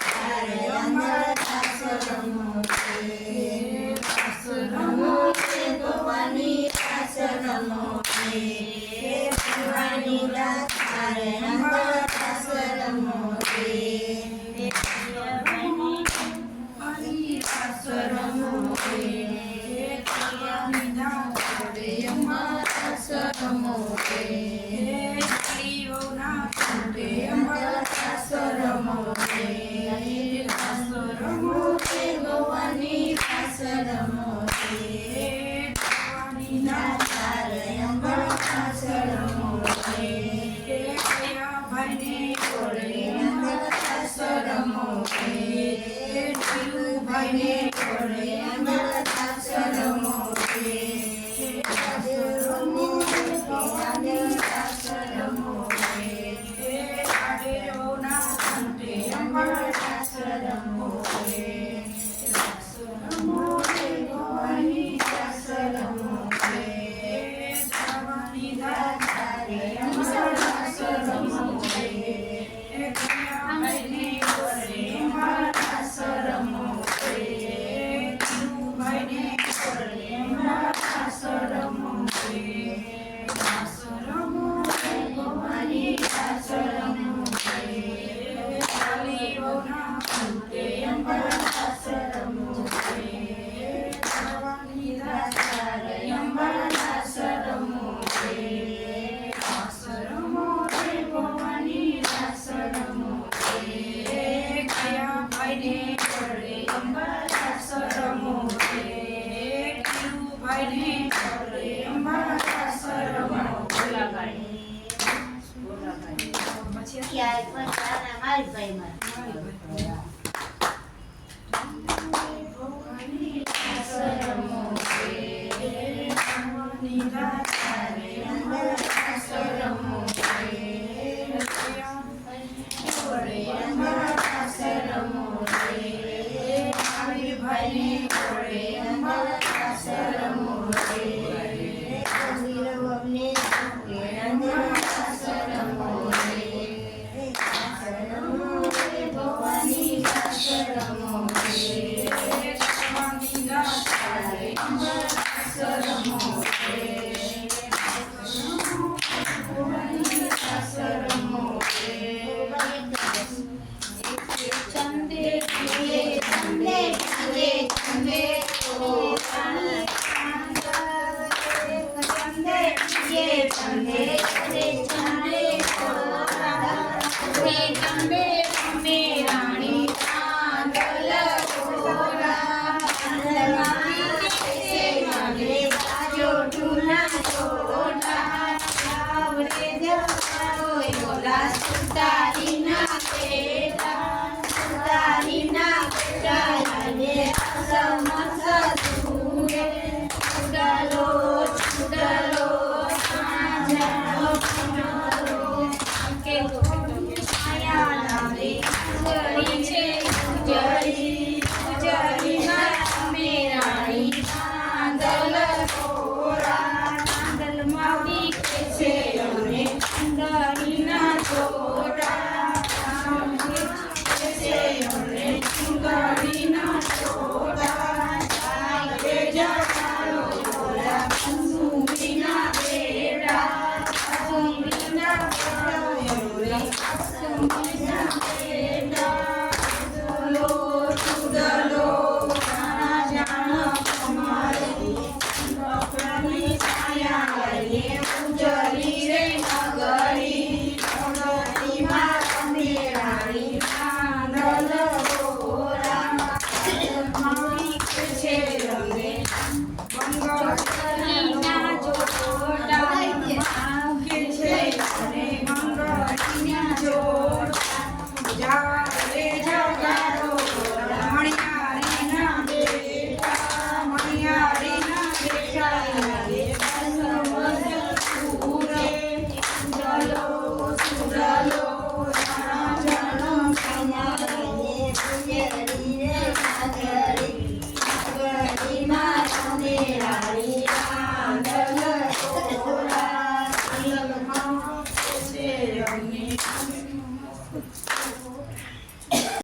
તારે અંગદાસ રમો રમો રે ગોવાની રાસ રમો રે ભવાની રાત તારે અંગદાસ રમો રે રાસ રમો રે ભવાની રાત તારે અંગદાસ રમો રે અંગદાસ રમો રે રાસ રમો રે ગોવાની રાસ રમો રે ભવાની રાત તારે અંગદાસ રમો રે ભાઈને જોડે અંગદાસ રમો રે ભાઈને જોડે અંગદાસ રમો રે રમો ભવાની રાસ રમો રે અંગદાસ રમો